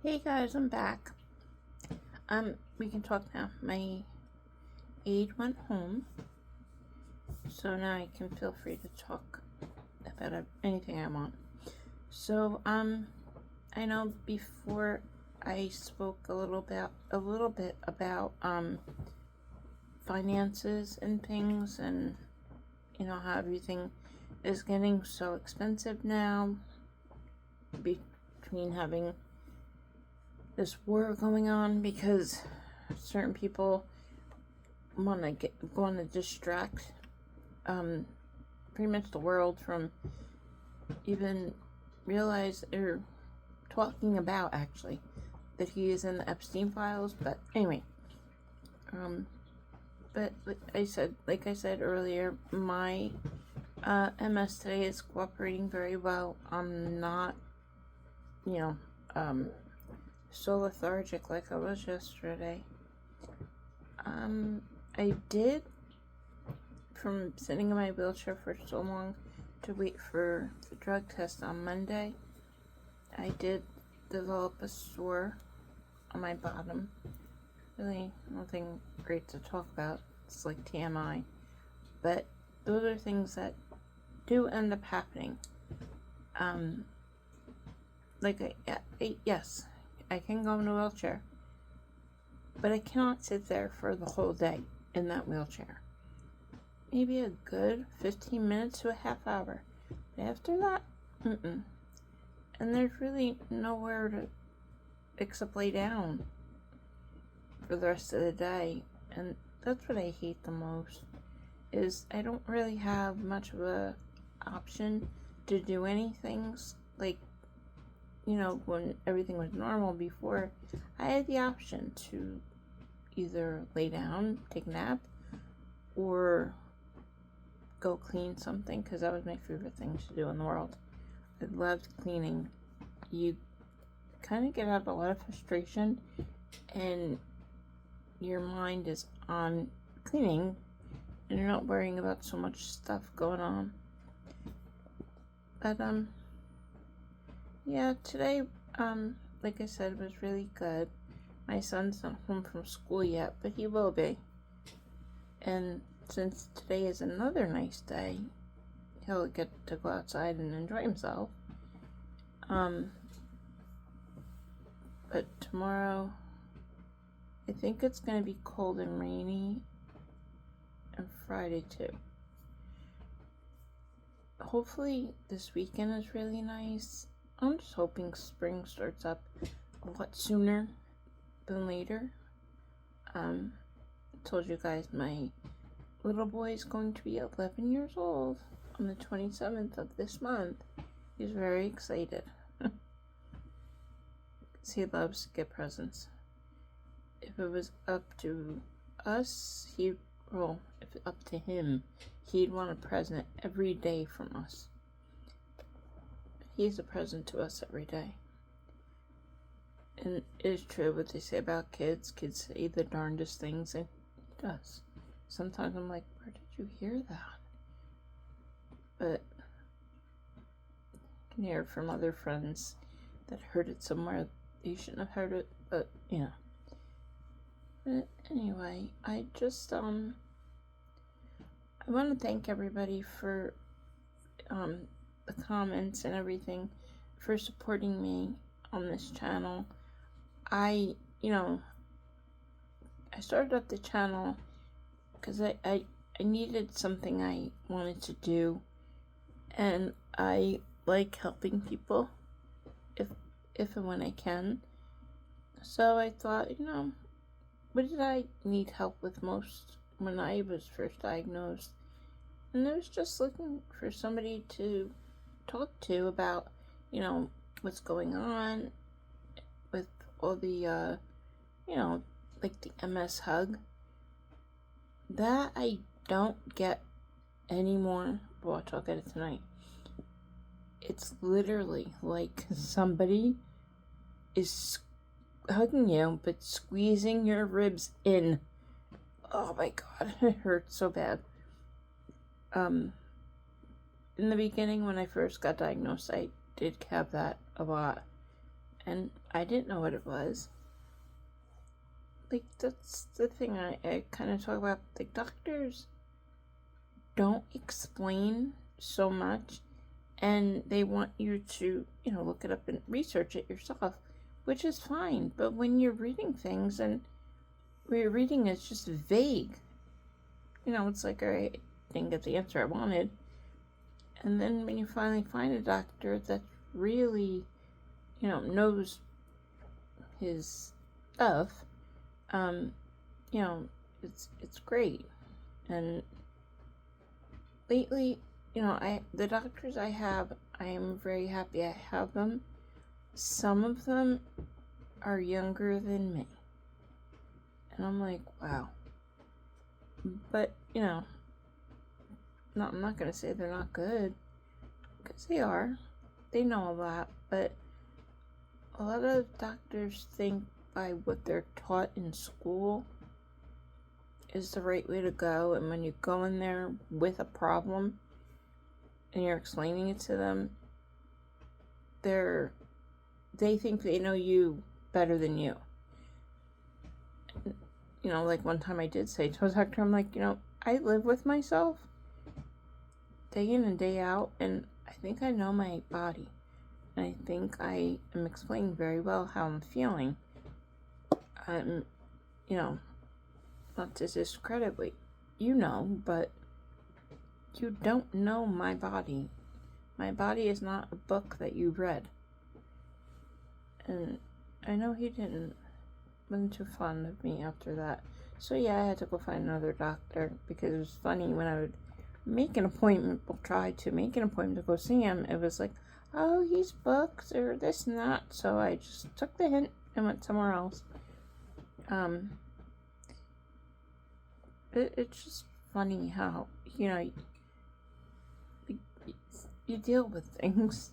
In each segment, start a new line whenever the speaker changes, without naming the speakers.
Hey guys, I'm back. We can talk now. My aide went home, so now I can feel free to talk about anything I want. So, I know before I spoke a little bit about finances and things, and how everything is getting so expensive now between having this war going on, because certain people want to distract pretty much the world from even realize or talking about actually that he is in the Epstein files. But anyway, but like I said earlier, my MS today is cooperating very well. I'm not so lethargic like I was yesterday. I did, from sitting in my wheelchair for so long to wait for the drug test on Monday, I did develop a sore on my bottom. Really nothing great to talk about. It's like TMI. But those are things that do end up happening. Yes, I can go in a wheelchair, but I cannot sit there for the whole day in that wheelchair. Maybe a good 15 minutes to a half hour. But after that, And there's really nowhere to except lay down for the rest of the day. And that's what I hate the most, is I don't really have much of a option to do anything. Like, when everything was normal before, I had the option to either lay down, take a nap, or go clean something, because that was my favorite thing to do in the world. I loved cleaning. You kind of get out a lot of frustration, and your mind is on cleaning, and you're not worrying about so much stuff going on. But, yeah, today, like I said, was really good. My son's not home from school yet, but he will be. And since today is another nice day, he'll get to go outside and enjoy himself. But tomorrow, I think it's going to be cold and rainy, and Friday too. Hopefully this weekend is really nice. I'm just hoping spring starts up a lot sooner than later. I told you guys my little boy is going to be 11 years old on the 27th of this month. He's very excited. He loves to get presents. If it was up to us, if up to him, he'd want a present every day from us. He's a present to us every day. And it is true what they say about kids. Kids say the darndest things, and he does. Sometimes I'm like, where did you hear that? But I can hear it from other friends that heard it somewhere they shouldn't have heard it, but But anyway, I just I want to thank everybody for the comments and everything, for supporting me on this channel. I started up the channel because I needed something I wanted to do, and I like helping people if and when I can. So I thought, what did I need help with most when I was first diagnosed? And I was just looking for somebody to talk to about, what's going on with all the, like the MS hug. That I don't get anymore. Well, I'll get it tonight. It's literally like somebody is hugging you, but squeezing your ribs in. Oh my god, it hurts so bad. In the beginning, when I first got diagnosed, I did have that a lot. and I didn't know what it was. Like, that's the thing I kind of talk about. Like, doctors don't explain so much, and they want you to, look it up and research it yourself, which is fine. But when you're reading things and what you're reading is just vague, it's like, all right, I didn't get the answer I wanted. And then when you finally find a doctor that really, knows his stuff, it's great. And lately, the doctors I have, I am very happy I have them. Some of them are younger than me. And I'm like, wow. But, I'm not going to say they're not good. Because they are. They know a lot. But a lot of doctors think by what they're taught in school is the right way to go. And when you go in there with a problem and you're explaining it to them, they think they know you better than you. Like one time I did say to a doctor, I'm like, I live with myself day in and day out, and I think I know my body. And I think I am explaining very well how I'm feeling. Not to discredit what you know, but you don't know my body. My body is not a book that you read. And I know he wasn't too fond of me after that. So yeah, I had to go find another doctor, because it was funny when I would make an appointment, try to make an appointment to go see him, it was like, oh, he's booked or this and that. So I just took the hint and went somewhere else. It's just funny how, you deal with things.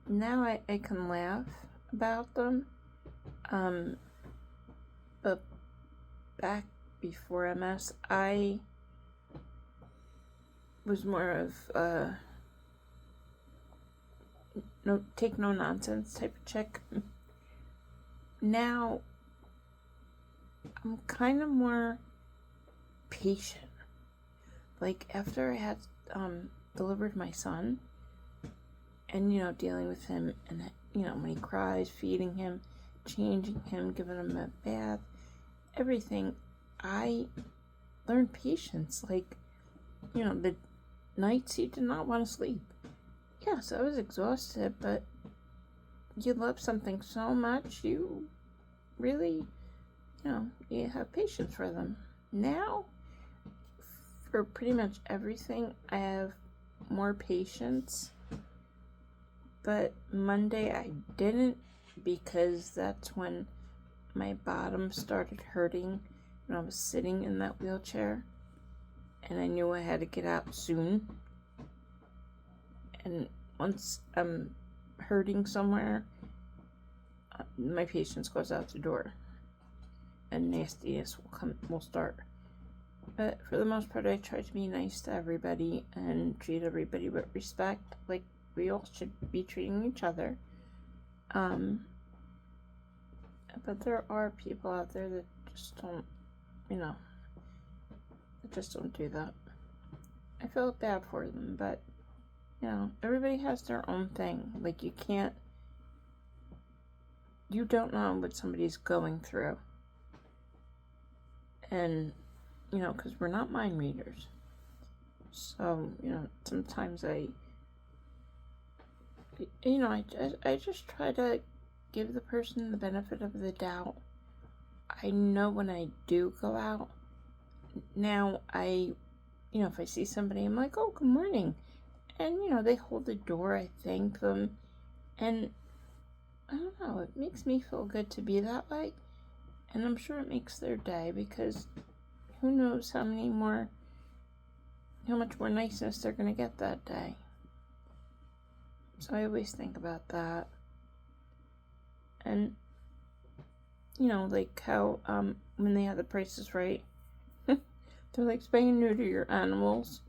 Now I can laugh about them. But back before MS, I was more of take no nonsense type of chick. Now I'm kind of more patient. Like after I had delivered my son, and dealing with him, and when he cries, feeding him, changing him, giving him a bath, everything, I learned patience. Like, the nights he did not want to sleep. Yes, I was exhausted, but you love something so much, you really, you have patience for them. Now, for pretty much everything, I have more patience. But Monday I didn't, because that's when my bottom started hurting when I was sitting in that wheelchair, and I knew I had to get out soon. And once I'm hurting somewhere, my patience goes out the door, and nastiness will start. But for the most part, I try to be nice to everybody and treat everybody with respect, like we all should be treating each other. But there are people out there that just don't, that just don't do that. I feel bad for them, but, everybody has their own thing. Like, you don't know what somebody's going through. And, because we're not mind readers. So, sometimes I just try to give the person the benefit of the doubt. I know when I do go out, now if I see somebody, I'm like, oh, good morning. And, they hold the door, I thank them. And, I don't know, it makes me feel good to be that way. And I'm sure it makes their day, because who knows how much more niceness they're going to get that day. So I always think about that. And, like how, when they have the prices right, they're like, spay and neuter your animals.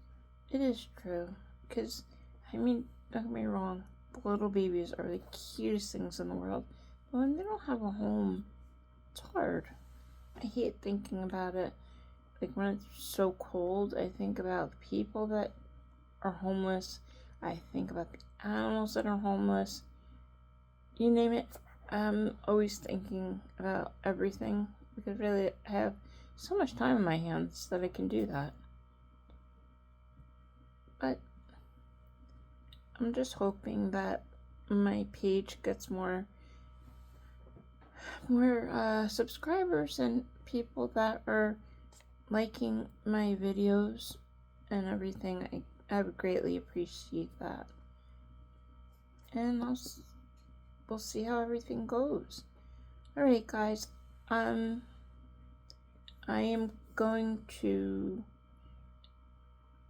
It is true. Because, don't get me wrong, little babies are the cutest things in the world. But when they don't have a home, it's hard. I hate thinking about it. Like when it's so cold, I think about the people that are homeless. I think about the animals that are homeless. You name it. I'm always thinking about everything because really I have so much time in my hands that I can do that. But I'm just hoping that my page gets more subscribers and people that are liking my videos and everything. I would greatly appreciate that. And we'll see how everything goes. Alright guys, I am going to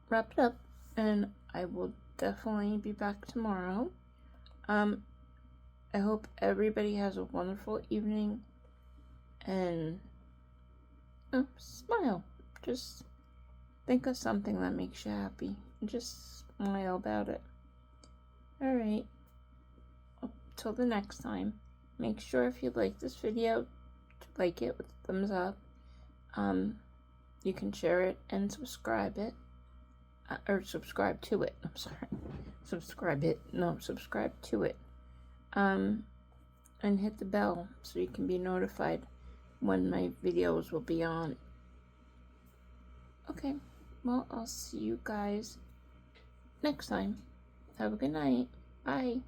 wrap it up, and I will definitely be back tomorrow. I hope everybody has a wonderful evening, and smile. Just think of something that makes you happy. Just smile about it. Alright, till the next time, make sure if you like this video to like it with a thumbs up. You can share it and subscribe it. Or subscribe to it. I'm sorry. Subscribe to it. And hit the bell so you can be notified when my videos will be on. Okay, well, I'll see you guys next time. Have a good night. Bye.